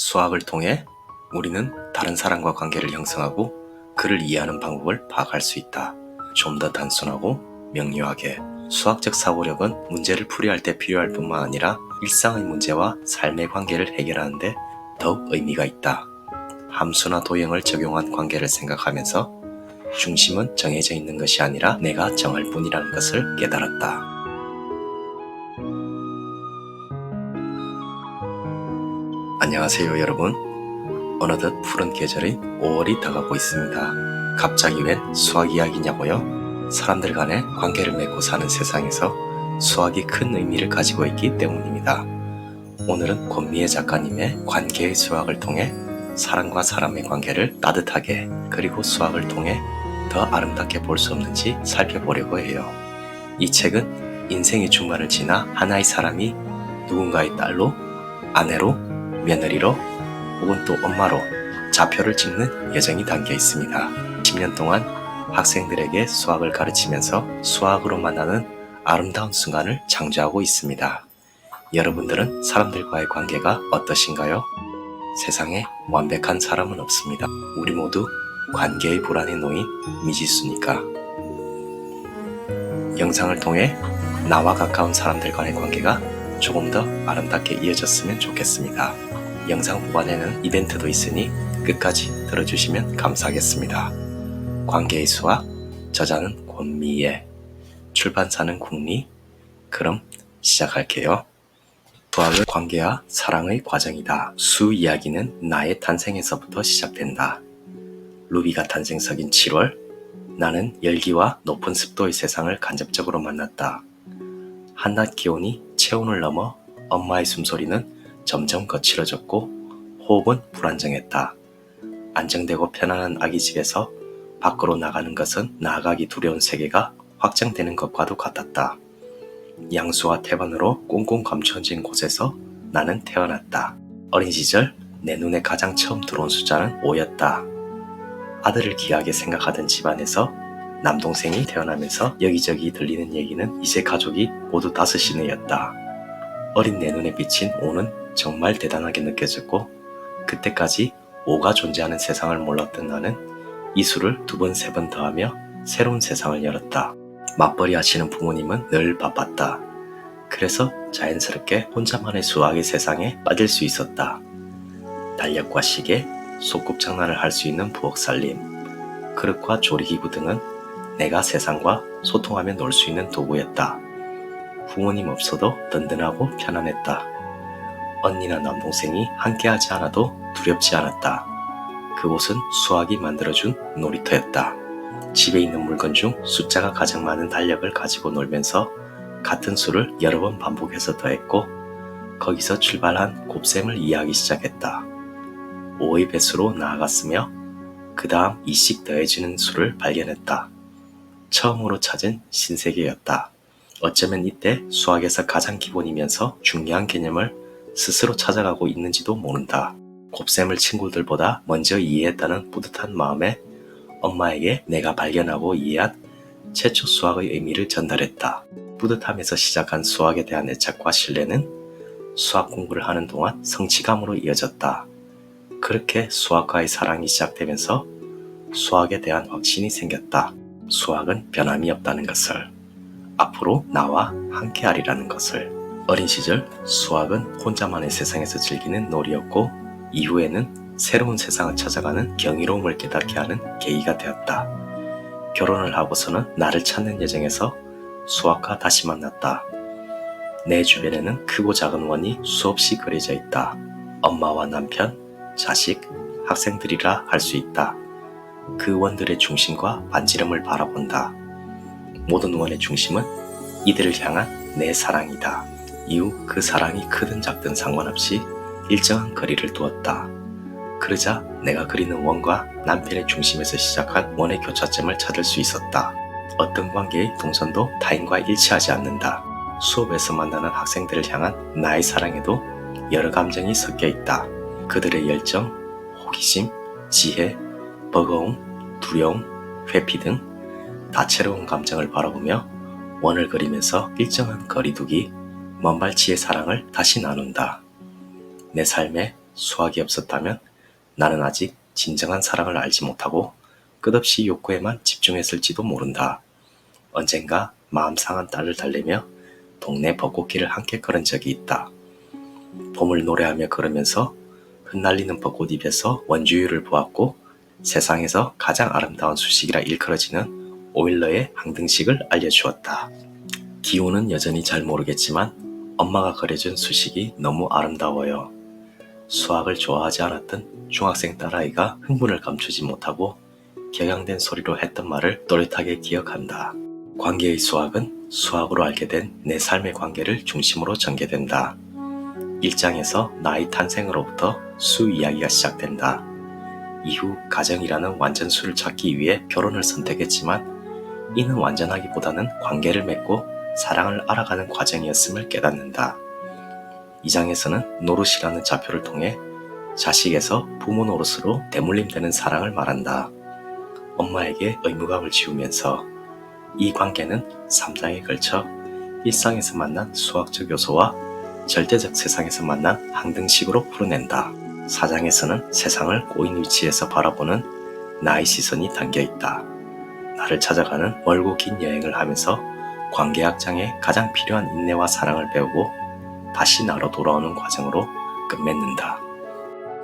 수학을 통해 우리는 다른 사람과 관계를 형성하고 그를 이해하는 방법을 파악할 수 있다. 좀 더 단순하고 명료하게 수학적 사고력은 문제를 풀이할 때 필요할 뿐만 아니라 일상의 문제와 삶의 관계를 해결하는 데 더욱 의미가 있다. 함수나 도형을 적용한 관계를 생각하면서 중심은 정해져 있는 것이 아니라 내가 정할 뿐이라는 것을 깨달았다. 안녕하세요 여러분. 어느덧 푸른 계절인 5월이 다가오고 있습니다. 갑자기 웬 수학 이야기냐고요? 사람들 간의 관계를 맺고 사는 세상에서 수학이 큰 의미를 가지고 있기 때문입니다. 오늘은 권미애 작가님의 관계의 수학을 통해 사람과 사람의 관계를 따뜻하게 그리고 수학을 통해 더 아름답게 볼 수 없는지 살펴보려고 해요. 이 책은 인생의 중반을 지나 하나의 사람이 누군가의 딸로, 아내로, 며느리로 혹은 또 엄마로 좌표를 찍는 여정이 담겨 있습니다. 10년 동안 학생들에게 수학을 가르치면서 수학으로 만나는 아름다운 순간을 창조하고 있습니다. 여러분들은 사람들과의 관계가 어떠신가요? 세상에 완벽한 사람은 없습니다. 우리 모두 관계의 불안에 놓인 미지수니까. 영상을 통해 나와 가까운 사람들 간의 관계가 조금 더 아름답게 이어졌으면 좋겠습니다. 영상 후반에는 이벤트도 있으니 끝까지 들어주시면 감사하겠습니다. 관계의 수학, 저자는 권미애, 출판사는 국리. 그럼 시작할게요. 수학은 관계와 사랑의 과정이다. 수 이야기는 나의 탄생에서부터 시작된다. 루비가 탄생석인 7월, 나는 열기와 높은 습도의 세상을 간접적으로 만났다. 한낮 기온이 체온을 넘어 엄마의 숨소리는 점점 거칠어졌고 호흡은 불안정했다. 안정되고 편안한 아기 집에서 밖으로 나가는 것은 나아가기 두려운 세계가 확장되는 것과도 같았다. 양수와 태반으로 꽁꽁 감춰진 곳에서 나는 태어났다. 어린 시절 내 눈에 가장 처음 들어온 숫자는 5였다. 아들을 귀하게 생각하던 집안에서 남동생이 태어나면서 여기저기 들리는 얘기는 이제 가족이 모두 5이네였다. 어린 내 눈에 비친 5는 정말 대단하게 느껴졌고 그때까지 5가 존재하는 세상을 몰랐던 나는 이 수를 2번, 3번 더하며 새로운 세상을 열었다. 맞벌이 하시는 부모님은 늘 바빴다. 그래서 자연스럽게 혼자만의 수학의 세상에 빠질 수 있었다. 달력과 시계, 소꿉장난을 할 수 있는 부엌살림, 그릇과 조리기구 등은 내가 세상과 소통하며 놀 수 있는 도구였다. 부모님 없어도 든든하고 편안했다. 언니나 남동생이 함께하지 않아도 두렵지 않았다. 그곳은 수학이 만들어준 놀이터였다. 집에 있는 물건 중 숫자가 가장 많은 달력을 가지고 놀면서 같은 수를 여러 번 반복해서 더했고 거기서 출발한 곱셈을 이해하기 시작했다. 5의 배수로 나아갔으며 그 다음 2씩 더해지는 수를 발견했다. 처음으로 찾은 신세계였다. 어쩌면 이때 수학에서 가장 기본이면서 중요한 개념을 스스로 찾아가고 있는지도 모른다. 곱셈을 친구들보다 먼저 이해했다는 뿌듯한 마음에 엄마에게 내가 발견하고 이해한 최초 수학의 의미를 전달했다. 뿌듯함에서 시작한 수학에 대한 애착과 신뢰는 수학 공부를 하는 동안 성취감으로 이어졌다. 그렇게 수학과의 사랑이 시작되면서 수학에 대한 확신이 생겼다. 수학은 변함이 없다는 것을, 앞으로 나와 함께하리라는 것을. 어린 시절 수학은 혼자만의 세상에서 즐기는 놀이였고 이후에는 새로운 세상을 찾아가는 경이로움을 깨닫게 하는 계기가 되었다. 결혼을 하고서는 나를 찾는 여정에서 수학과 다시 만났다. 내 주변에는 크고 작은 원이 수없이 그려져 있다. 엄마와 남편, 자식, 학생들이라 할 수 있다. 그 원들의 중심과 반지름을 바라본다. 모든 원의 중심은 이들을 향한 내 사랑이다. 이후 그 사랑이 크든 작든 상관없이 일정한 거리를 두었다. 그러자 내가 그리는 원과 남편의 중심에서 시작한 원의 교차점을 찾을 수 있었다. 어떤 관계의 동선도 타인과 일치하지 않는다. 수업에서 만나는 학생들을 향한 나의 사랑에도 여러 감정이 섞여 있다. 그들의 열정, 호기심, 지혜, 버거움, 두려움, 회피 등 다채로운 감정을 바라보며 원을 그리면서 일정한 거리두기, 먼발치의 사랑을 다시 나눈다. 내 삶에 수학이 없었다면 나는 아직 진정한 사랑을 알지 못하고 끝없이 욕구에만 집중했을지도 모른다. 언젠가 마음 상한 딸을 달래며 동네 벚꽃길을 함께 걸은 적이 있다. 봄을 노래하며 걸으면서 흩날리는 벚꽃 잎에서 원주율을 보았고 세상에서 가장 아름다운 수식이라 일컬어지는 오일러의 항등식을 알려주었다. 기호는 여전히 잘 모르겠지만 엄마가 그려준 수식이 너무 아름다워요. 수학을 좋아하지 않았던 중학생 딸아이가 흥분을 감추지 못하고 격양된 소리로 했던 말을 또렷하게 기억한다. 관계의 수학은 수학으로 알게 된 내 삶의 관계를 중심으로 전개된다. 1장에서 나의 탄생으로부터 수 이야기가 시작된다. 이후 가정이라는 완전수를 찾기 위해 결혼을 선택했지만 이는 완전하기보다는 관계를 맺고 사랑을 알아가는 과정이었음을 깨닫는다. 2장에서는 노릇이라는 좌표를 통해 자식에서 부모 노릇으로 대물림되는 사랑을 말한다. 엄마에게 의무감을 지우면서 이 관계는 3장에 걸쳐 일상에서 만난 수학적 요소와 절대적 세상에서 만난 항등식으로 풀어낸다. 4장에서는 세상을 꼬인 위치에서 바라보는 나의 시선이 담겨있다. 나를 찾아가는 멀고 긴 여행을 하면서 관계학장에 가장 필요한 인내와 사랑을 배우고 다시 나로 돌아오는 과정으로 끝맺는다.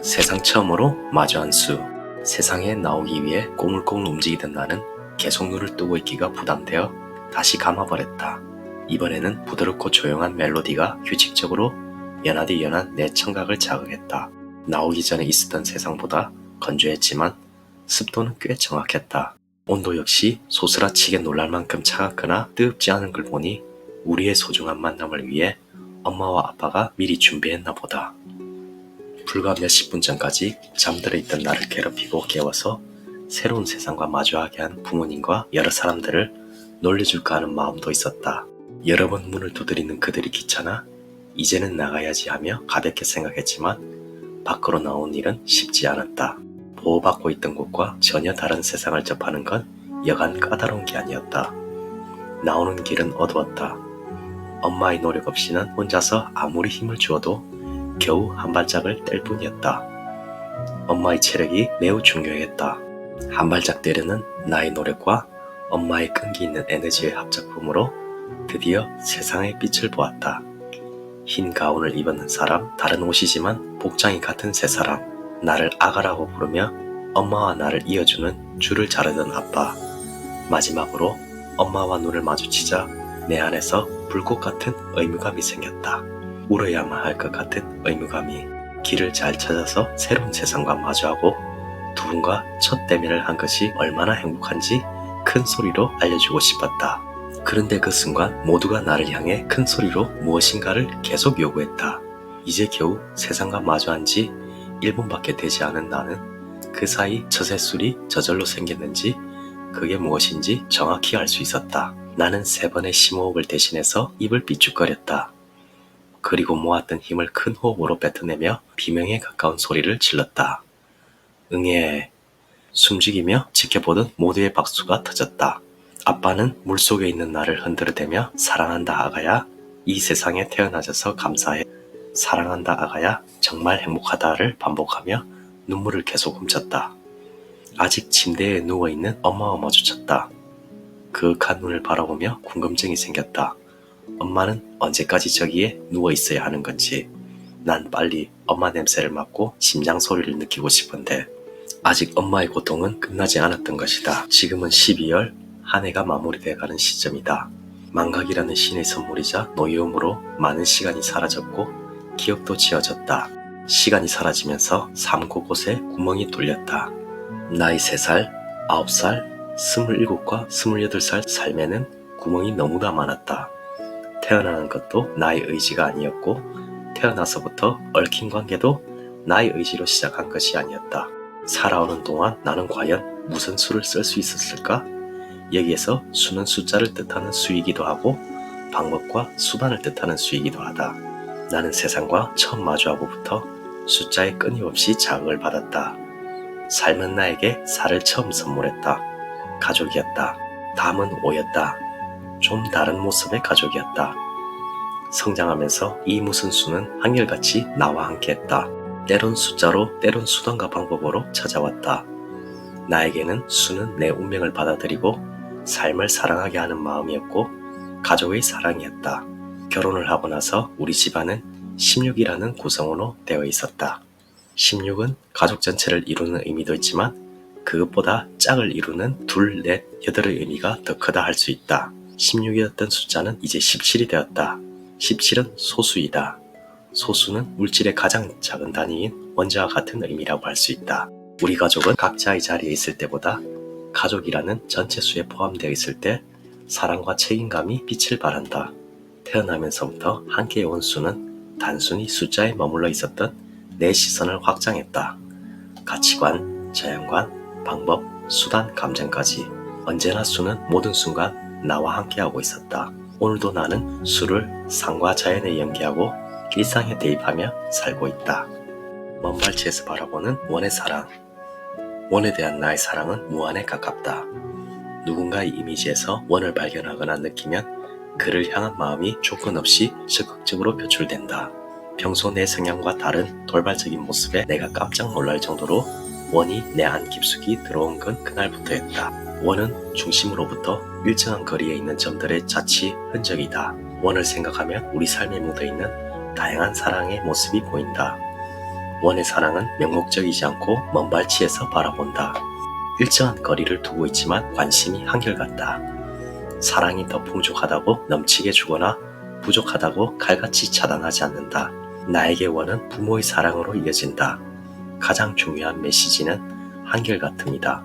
세상 처음으로 마주한 수. 세상에 나오기 위해 꼬물꼬물 움직이던 나는 계속 눈을 뜨고 있기가 부담되어 다시 감아버렸다. 이번에는 부드럽고 조용한 멜로디가 규칙적으로 연하디 연한 내 청각을 자극했다. 나오기 전에 있었던 세상보다 건조했지만 습도는 꽤 정확했다. 온도 역시 소스라치게 놀랄 만큼 차갑거나 뜨겁지 않은 걸 보니 우리의 소중한 만남을 위해 엄마와 아빠가 미리 준비했나 보다. 불과 몇십 분 전까지 잠들어 있던 나를 괴롭히고 깨워서 새로운 세상과 마주하게 한 부모님과 여러 사람들을 놀려줄까 하는 마음도 있었다. 여러 번 문을 두드리는 그들이 귀찮아 이제는 나가야지 하며 가볍게 생각했지만 밖으로 나온 일은 쉽지 않았다. 보호받고 있던 곳과 전혀 다른 세상을 접하는 건 여간 까다로운 게 아니었다. 나오는 길은 어두웠다. 엄마의 노력 없이는 혼자서 아무리 힘을 주어도 겨우 한 발짝을 뗄 뿐이었다. 엄마의 체력이 매우 중요했다. 한 발짝 떼려는 나의 노력과 엄마의 끈기 있는 에너지의 합작품으로 드디어 세상의 빛을 보았다. 흰 가운을 입었는 사람, 다른 옷이지만 복장이 같은 세 사람, 나를 아가라고 부르며 엄마와 나를 이어주는 줄을 자르던 아빠. 마지막으로 엄마와 눈을 마주치자 내 안에서 불꽃 같은 의무감이 생겼다. 울어야만 할 것 같은 의무감이. 길을 잘 찾아서 새로운 세상과 마주하고 두 분과 첫 대면을 한 것이 얼마나 행복한지 큰 소리로 알려주고 싶었다. 그런데 그 순간 모두가 나를 향해 큰 소리로 무엇인가를 계속 요구했다. 이제 겨우 세상과 마주한 지 1분밖에 되지 않은 나는 그 사이 처세술이 저절로 생겼는지 그게 무엇인지 정확히 알 수 있었다. 나는 3번의 심호흡을 대신해서 입을 삐죽거렸다. 그리고 모았던 힘을 큰 호흡으로 뱉어내며 비명에 가까운 소리를 질렀다. 응애. 숨죽이며 지켜보던 모두의 박수가 터졌다. 아빠는 물속에 있는 나를 흔들어대며 사랑한다 아가야. 이 세상에 태어나줘서 감사해. 사랑한다 아가야. 정말 행복하다를 반복하며 눈물을 계속 훔쳤다. 아직 침대에 누워있는 엄마와 마주쳤다. 그윽한 눈을 바라보며 궁금증이 생겼다. 엄마는 언제까지 저기에 누워있어야 하는 건지. 난 빨리 엄마 냄새를 맡고 심장 소리를 느끼고 싶은데 아직 엄마의 고통은 끝나지 않았던 것이다. 지금은 12월, 한 해가 마무리돼가는 시점이다. 망각이라는 신의 선물이자 노여움으로 많은 시간이 사라졌고 기억도 지워졌다. 시간이 사라지면서 삶 곳곳에 구멍이 뚫렸다. 나이 3살, 9살, 27과 28살 삶에는 구멍이 너무나 많았다. 태어나는 것도 나의 의지가 아니었고 태어나서부터 얽힌 관계도 나의 의지로 시작한 것이 아니었다. 살아오는 동안 나는 과연 무슨 수를 쓸 수 있었을까? 여기에서 수는 숫자를 뜻하는 수이기도 하고 방법과 수단을 뜻하는 수이기도 하다. 나는 세상과 처음 마주하고부터 숫자에 끊임없이 자극을 받았다. 삶은 나에게 살을 처음 선물했다. 가족이었다. 다음은 5였다. 좀 다른 모습의 가족이었다. 성장하면서 이 무슨 수는 한결같이 나와 함께했다. 때론 숫자로 때론 수단과 방법으로 찾아왔다. 나에게는 수는 내 운명을 받아들이고 삶을 사랑하게 하는 마음이었고 가족의 사랑이었다. 결혼을 하고 나서 우리 집안은 16이라는 구성으로 되어 있었다. 16은 가족 전체를 이루는 의미도 있지만 그것보다 짝을 이루는 2, 4, 8의 의미가 더 크다 할 수 있다. 16이었던 숫자는 이제 17이 되었다. 17은 소수이다. 소수는 물질의 가장 작은 단위인 원자와 같은 의미라고 할 수 있다. 우리 가족은 각자의 자리에 있을 때보다 가족이라는 전체 수에 포함되어 있을 때 사랑과 책임감이 빛을 발한다. 태어나면서부터 함께해 온 수는 단순히 숫자에 머물러 있었던 내 시선을 확장했다. 가치관, 자연관, 방법, 수단, 감정까지 언제나 수는 모든 순간 나와 함께하고 있었다. 오늘도 나는 수를 상과 자연에 연계하고 일상에 대입하며 살고 있다. 먼 발치에서 바라보는 원의 사랑. 원에 대한 나의 사랑은 무한에 가깝다. 누군가의 이미지에서 원을 발견하거나 느끼면 그를 향한 마음이 조건 없이 적극적으로 표출된다. 평소 내 성향과 다른 돌발적인 모습에 내가 깜짝 놀랄 정도로 원이 내 안 깊숙이 들어온 건 그날부터였다. 원은 중심으로부터 일정한 거리에 있는 점들의 자치 흔적이다. 원을 생각하면 우리 삶에 묻어있는 다양한 사랑의 모습이 보인다. 원의 사랑은 명목적이지 않고 먼 발치에서 바라본다. 일정한 거리를 두고 있지만 관심이 한결같다. 사랑이 더 풍족하다고 넘치게 주거나 부족하다고 칼같이 차단하지 않는다. 나에게 원은 부모의 사랑으로 이어진다. 가장 중요한 메시지는 한결같음이다.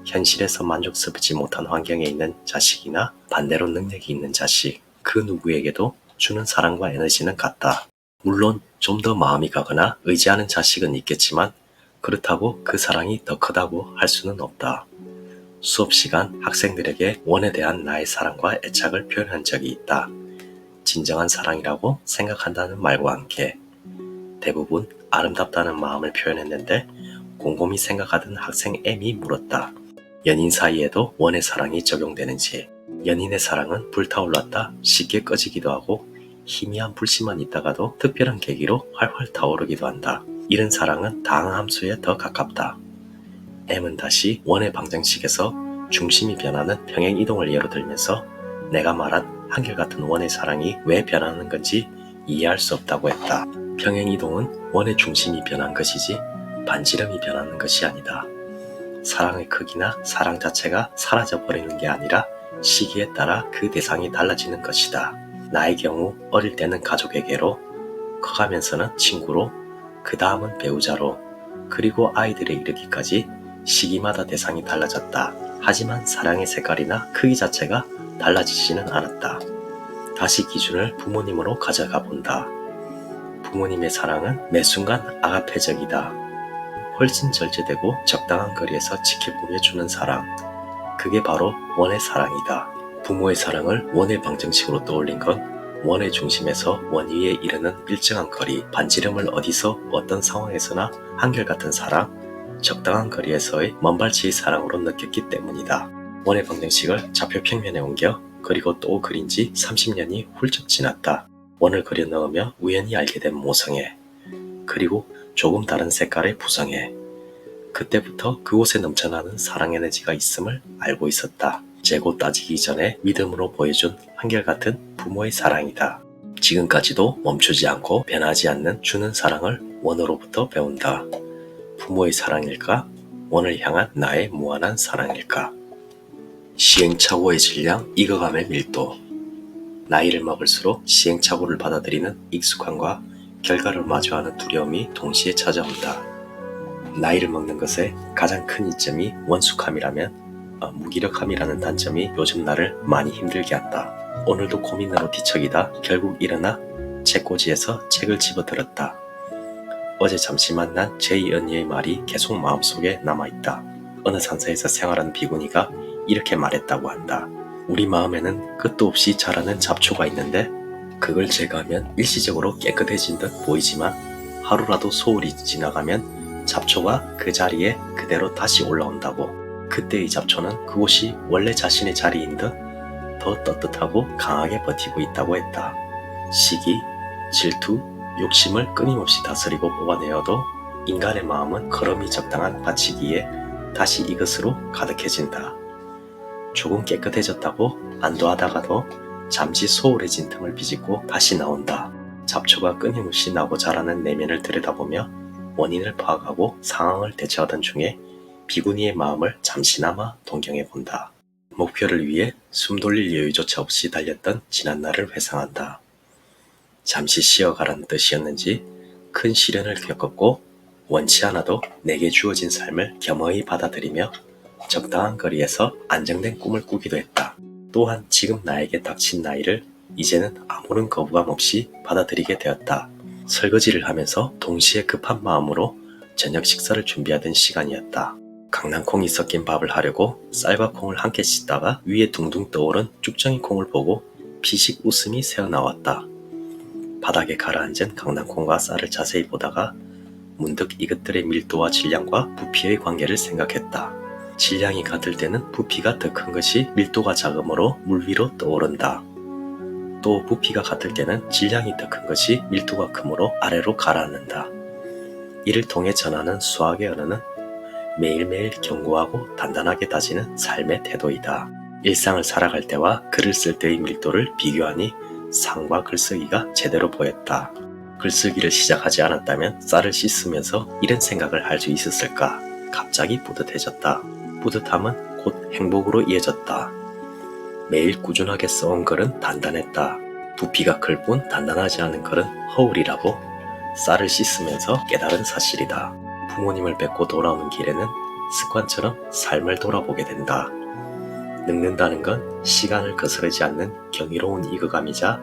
현실에서 만족스럽지 못한 환경에 있는 자식이나 반대로 능력이 있는 자식, 그 누구에게도 주는 사랑과 에너지는 같다. 물론 좀 더 마음이 가거나 의지하는 자식은 있겠지만 그렇다고 그 사랑이 더 크다고 할 수는 없다. 수업 시간 학생들에게 원에 대한 나의 사랑과 애착을 표현한 적이 있다. 진정한 사랑이라고 생각한다는 말과 함께 대부분 아름답다는 마음을 표현했는데 곰곰이 생각하던 학생 M이 물었다. 연인 사이에도 원의 사랑이 적용되는지. 연인의 사랑은 불타올랐다 쉽게 꺼지기도 하고 희미한 불씨만 있다가도 특별한 계기로 활활 타오르기도 한다. 이런 사랑은 다항함수에 더 가깝다. M은 다시 원의 방정식에서 중심이 변하는 평행이동을 예로 들면서 내가 말한 한결같은 원의 사랑이 왜 변하는 건지 이해할 수 없다고 했다. 평행이동은 원의 중심이 변한 것이지 반지름이 변하는 것이 아니다. 사랑의 크기나 사랑 자체가 사라져버리는 게 아니라 시기에 따라 그 대상이 달라지는 것이다. 나의 경우 어릴 때는 가족에게로, 커가면서는 친구로, 그 다음은 배우자로, 그리고 아이들에 이르기까지 시기마다 대상이 달라졌다. 하지만 사랑의 색깔이나 크기 자체가 달라지지는 않았다. 다시 기준을 부모님으로 가져가 본다. 부모님의 사랑은 매 순간 아가페적이다. 훨씬 절제되고 적당한 거리에서 지켜보며 주는 사랑. 그게 바로 원의 사랑이다. 부모의 사랑을 원의 방정식으로 떠올린 건 원의 중심에서 원 위에 이르는 일정한 거리, 반지름을 어디서 어떤 상황에서나 한결같은 사랑, 적당한 거리에서의 먼발치의 사랑으로 느꼈기 때문이다. 원의 방정식을 좌표 평면에 옮겨 그리고 또 그린 지 30년이 훌쩍 지났다. 원을 그려 넣으며 우연히 알게 된 모성애, 그리고 조금 다른 색깔의 부성애. 그때부터 그곳에 넘쳐나는 사랑 에너지가 있음을 알고 있었다. 재고 따지기 전에 믿음으로 보여준 한결같은 부모의 사랑이다. 지금까지도 멈추지 않고 변하지 않는 주는 사랑을 원으로부터 배운다. 부모의 사랑일까? 원을 향한 나의 무한한 사랑일까? 시행착오의 질량, 익어감의 밀도. 나이를 먹을수록 시행착오를 받아들이는 익숙함과 결과를 마주하는 두려움이 동시에 찾아온다. 나이를 먹는 것의 가장 큰 이점이 원숙함이라면 무기력함이라는 단점이 요즘 나를 많이 힘들게 한다. 오늘도 고민으로 뒤척이다 결국 일어나 책꽂이에서 책을 집어들었다. 어제 잠시 만난 제이 언니의 말이 계속 마음속에 남아있다. 어느 상사에서 생활하는 비구니가 이렇게 말했다고 한다. 우리 마음에는 끝도 없이 자라는 잡초가 있는데 그걸 제거하면 일시적으로 깨끗해진 듯 보이지만 하루라도 소홀히 지나가면 잡초가 그 자리에 그대로 다시 올라온다고. 그때의 잡초는 그곳이 원래 자신의 자리인 듯 더 떳떳하고 강하게 버티고 있다고 했다. 시기, 질투, 욕심을 끊임없이 다스리고 뽑아내어도 인간의 마음은 걸음이 적당한 받치기에 다시 이것으로 가득해진다. 조금 깨끗해졌다고 안도하다가도 잠시 소홀해진 틈을 비집고 다시 나온다. 잡초가 끊임없이 나고 자라는 내면을 들여다보며 원인을 파악하고 상황을 대처하던 중에 비구니의 마음을 잠시나마 동경해 본다. 목표를 위해 숨 돌릴 여유조차 없이 달렸던 지난날을 회상한다. 잠시 쉬어가라는 뜻이었는지 큰 시련을 겪었고 원치 않아도 내게 주어진 삶을 겸허히 받아들이며 적당한 거리에서 안정된 꿈을 꾸기도 했다. 또한 지금 나에게 닥친 나이를 이제는 아무런 거부감 없이 받아들이게 되었다. 설거지를 하면서 동시에 급한 마음으로 저녁 식사를 준비하던 시간이었다. 강낭콩이 섞인 밥을 하려고 쌀과 콩을 함께 씻다가 위에 둥둥 떠오른 쭉정이 콩을 보고 피식 웃음이 새어나왔다. 바닥에 가라앉은 강낭콩과 쌀을 자세히 보다가 문득 이것들의 밀도와 질량과 부피의 관계를 생각했다. 질량이 같을 때는 부피가 더 큰 것이 밀도가 작으므로 물 위로 떠오른다. 또 부피가 같을 때는 질량이 더 큰 것이 밀도가 크므로 아래로 가라앉는다. 이를 통해 전하는 수학의 언어는 매일매일 견고하고 단단하게 다지는 삶의 태도이다. 일상을 살아갈 때와 글을 쓸 때의 밀도를 비교하니 상과 글쓰기가 제대로 보였다. 글쓰기를 시작하지 않았다면 쌀을 씻으면서 이런 생각을 할 수 있었을까? 갑자기 뿌듯해졌다. 뿌듯함은 곧 행복으로 이어졌다. 매일 꾸준하게 써온 글은 단단했다. 부피가 클 뿐 단단하지 않은 글은 허울이라고 쌀을 씻으면서 깨달은 사실이다. 부모님을 뵙고 돌아오는 길에는 습관처럼 삶을 돌아보게 된다. 늙는다는 건 시간을 거스르지 않는 경이로운 이거감이자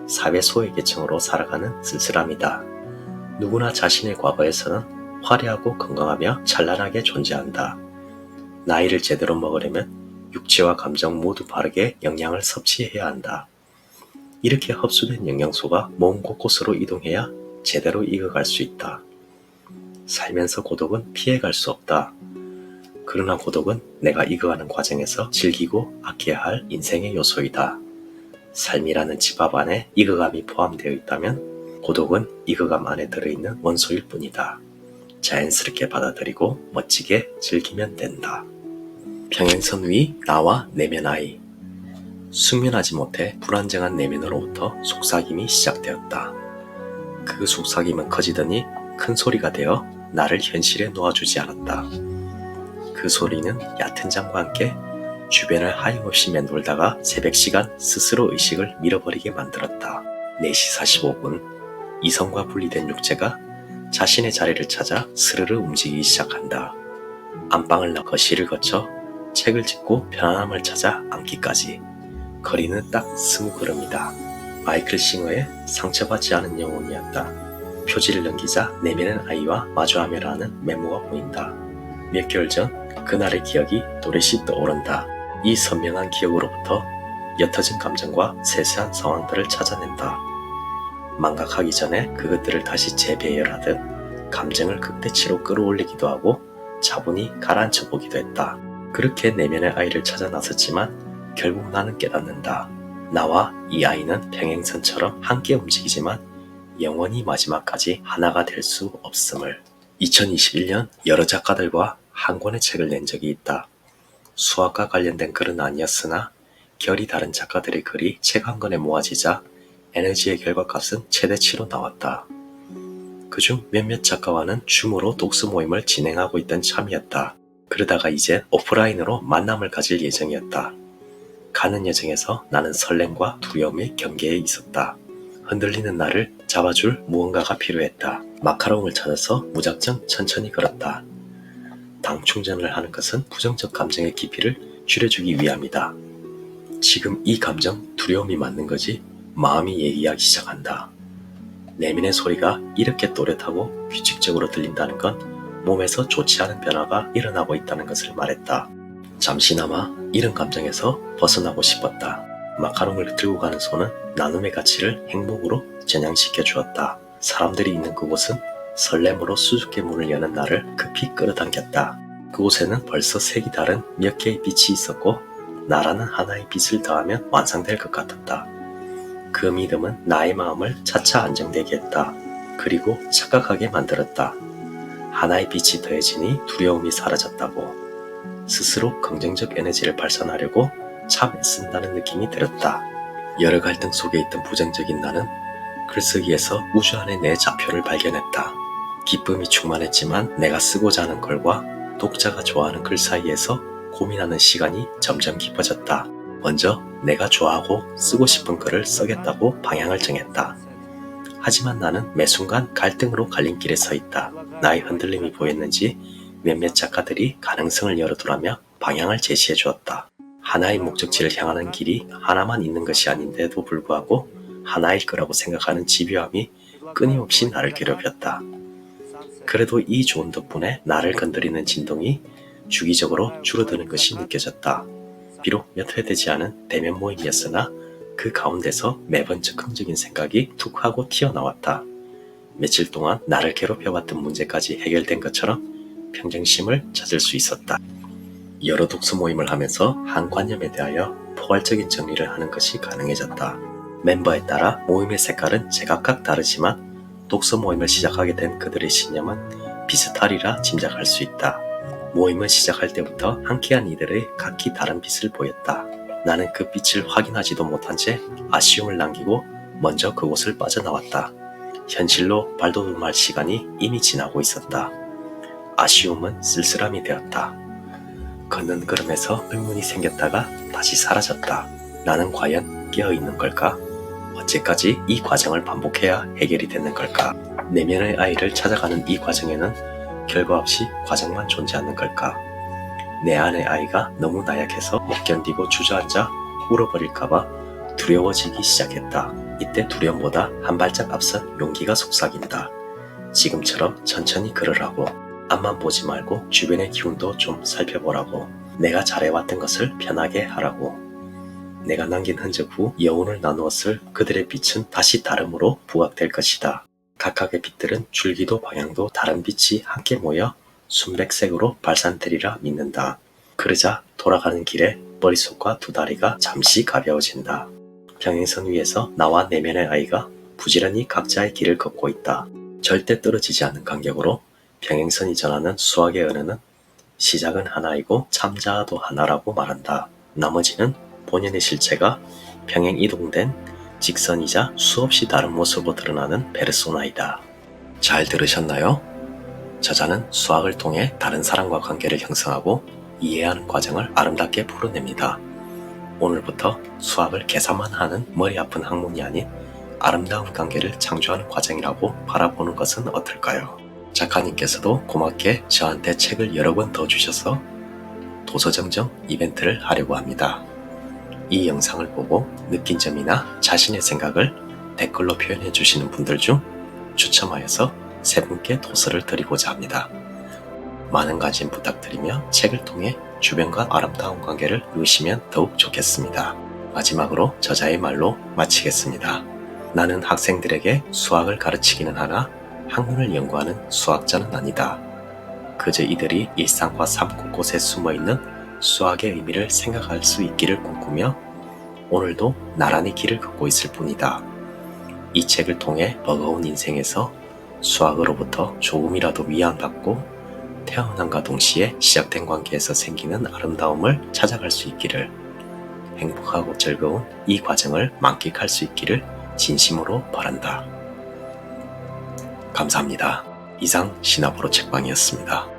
사회 소외계층으로 살아가는 쓸쓸함이다. 누구나 자신의 과거에서는 화려하고 건강하며 찬란하게 존재한다. 나이를 제대로 먹으려면 육체와 감정 모두 바르게 영양을 섭취해야 한다. 이렇게 흡수된 영양소가 몸 곳곳으로 이동해야 제대로 익어갈 수 있다. 살면서 고독은 피해갈 수 없다. 그러나 고독은 내가 익어가는 과정에서 즐기고 아껴야 할 인생의 요소이다. 삶이라는 집합 안에 익어감이 포함되어 있다면 고독은 익어감 안에 들어있는 원소일 뿐이다. 자연스럽게 받아들이고 멋지게 즐기면 된다. 평행선 위 나와 내면 아이. 숙면하지 못해 불안정한 내면으로부터 속삭임이 시작되었다. 그 속삭임은 커지더니 큰 소리가 되어 나를 현실에 놓아주지 않았다. 그 소리는 얕은 잠과 함께 주변을 하염없이 맴돌다가 새벽 시간 스스로 의식을 밀어버리게 만들었다. 4시 45분 이성과 분리된 육체가 자신의 자리를 찾아 스르르 움직이기 시작한다. 안방을 나가 거실을 거쳐 책을 짚고 편안함을 찾아 앉기까지 거리는 딱 20걸음이다. 마이클 싱어의 상처받지 않은 영혼이었다. 표지를 넘기자 내면은 아이와 마주하며라는 메모가 보인다. 몇 개월 전 그날의 기억이 또렷이 떠오른다. 이 선명한 기억으로부터 옅어진 감정과 세세한 상황들을 찾아낸다. 망각하기 전에 그것들을 다시 재배열하듯 감정을 극대치로 끌어올리기도 하고 차분히 가라앉혀 보기도 했다. 그렇게 내면의 아이를 찾아 나섰지만 결국 나는 깨닫는다. 나와 이 아이는 평행선처럼 함께 움직이지만 영원히 마지막까지 하나가 될 수 없음을. 2021년 여러 작가들과 한 권의 책을 낸 적이 있다. 수학과 관련된 글은 아니었으나 결이 다른 작가들의 글이 책 한 권에 모아지자 에너지의 결과값은 최대치로 나왔다. 그중 몇몇 작가와는 줌으로 독서 모임을 진행하고 있던 참이었다. 그러다가 이제 오프라인으로 만남을 가질 예정이었다. 가는 여정에서 나는 설렘과 두려움의 경계에 있었다. 흔들리는 나를 잡아줄 무언가가 필요했다. 마카롱을 찾아서 무작정 천천히 걸었다. 당 충전을 하는 것은 부정적 감정의 깊이를 줄여주기 위함이다. 지금 이 감정, 두려움이 맞는 거지 마음이 얘기하기 시작한다. 내면의 소리가 이렇게 또렷하고 규칙적으로 들린다는 건 몸에서 좋지 않은 변화가 일어나고 있다는 것을 말했다. 잠시나마 이런 감정에서 벗어나고 싶었다. 마카롱을 들고 가는 손은 나눔의 가치를 행복으로 전향시켜 주었다. 사람들이 있는 그곳은 설렘으로 수줍게 문을 여는 나를 급히 끌어당겼다. 그곳에는 벌써 색이 다른 몇 개의 빛이 있었고 나라는 하나의 빛을 더하면 완성될 것 같았다. 그 믿음은 나의 마음을 차차 안정되게 했다. 그리고 착각하게 만들었다. 하나의 빛이 더해지니 두려움이 사라졌다고. 스스로 긍정적 에너지를 발산하려고 참 애쓴다는 느낌이 들었다. 여러 갈등 속에 있던 부정적인 나는 글쓰기에서 우주 안에 내 좌표를 발견했다. 기쁨이 충만했지만 내가 쓰고자 하는 글과 독자가 좋아하는 글 사이에서 고민하는 시간이 점점 깊어졌다. 먼저 내가 좋아하고 쓰고 싶은 글을 쓰겠다고 방향을 정했다. 하지만 나는 매 순간 갈등으로 갈림길에 서 있다. 나의 흔들림이 보였는지 몇몇 작가들이 가능성을 열어두라며 방향을 제시해 주었다. 하나의 목적지를 향하는 길이 하나만 있는 것이 아닌데도 불구하고 하나일 거라고 생각하는 집요함이 끊임없이 나를 괴롭혔다. 그래도 이 조언 덕분에 나를 건드리는 진동이 주기적으로 줄어드는 것이 느껴졌다. 비록 몇 회 되지 않은 대면 모임이었으나 그 가운데서 매번 즉흥적인 생각이 툭 하고 튀어나왔다. 며칠 동안 나를 괴롭혀왔던 문제까지 해결된 것처럼 평정심을 찾을 수 있었다. 여러 독서 모임을 하면서 한 관념에 대하여 포괄적인 정리를 하는 것이 가능해졌다. 멤버에 따라 모임의 색깔은 제각각 다르지만 독서 모임을 시작하게 된 그들의 신념은 비슷하리라 짐작할 수 있다. 모임을 시작할 때부터 함께한 이들의 각기 다른 빛을 보였다. 나는 그 빛을 확인하지도 못한 채 아쉬움을 남기고 먼저 그곳을 빠져나왔다. 현실로 발돋움할 시간이 이미 지나고 있었다. 아쉬움은 쓸쓸함이 되었다. 걷는 걸음에서 의문이 생겼다가 다시 사라졌다. 나는 과연 깨어있는 걸까? 언제까지 이 과정을 반복해야 해결이 되는 걸까? 내면의 아이를 찾아가는 이 과정에는 결과 없이 과정만 존재하는 걸까? 내 안의 아이가 너무 나약해서 못 견디고 주저앉아 울어버릴까봐 두려워지기 시작했다. 이때 두려움보다 한 발짝 앞선 용기가 속삭인다. 지금처럼 천천히 걸으라고. 앞만 보지 말고 주변의 기운도 좀 살펴보라고. 내가 잘해왔던 것을 편하게 하라고. 내가 남긴 흔적 후 여운을 나누었을 그들의 빛은 다시 다름으로 부각될 것이다. 각각의 빛들은 줄기도 방향도 다른 빛이 함께 모여 순백색으로 발산되리라 믿는다. 그러자 돌아가는 길에 머릿속과 두 다리가 잠시 가벼워진다. 평행선 위에서 나와 내면의 아이가 부지런히 각자의 길을 걷고 있다. 절대 떨어지지 않는 간격으로 평행선이 전하는 수학의 언어는 시작은 하나이고 참자도 하나라고 말한다. 나머지는 본연의 실체가 평행 이동된 직선이자 수없이 다른 모습으로 드러나는 페르소나이다. 잘 들으셨나요? 저자는 수학을 통해 다른 사람과 관계를 형성하고 이해하는 과정을 아름답게 풀어냅니다. 오늘부터 수학을 계산만 하는 머리 아픈 학문이 아닌 아름다운 관계를 창조하는 과정이라고 바라보는 것은 어떨까요? 작가님께서도 고맙게 저한테 책을 여러 권 더 주셔서 도서정정 이벤트를 하려고 합니다. 이 영상을 보고 느낀 점이나 자신의 생각을 댓글로 표현해 주시는 분들 중 추첨하여서 3분께 도서를 드리고자 합니다. 많은 관심 부탁드리며 책을 통해 주변과 아름다운 관계를 이루시면 더욱 좋겠습니다. 마지막으로 저자의 말로 마치겠습니다. 나는 학생들에게 수학을 가르치기는 하나 학문을 연구하는 수학자는 아니다. 그저 이들이 일상과 삶 곳곳에 숨어있는 수학의 의미를 생각할 수 있기를 꿈꾸며 오늘도 나란히 길을 걷고 있을 뿐이다. 이 책을 통해 버거운 인생에서 수학으로부터 조금이라도 위안받고 태어남과 동시에 시작된 관계에서 생기는 아름다움을 찾아갈 수 있기를, 행복하고 즐거운 이 과정을 만끽할 수 있기를 진심으로 바란다. 감사합니다. 이상 시나브로 책방이었습니다.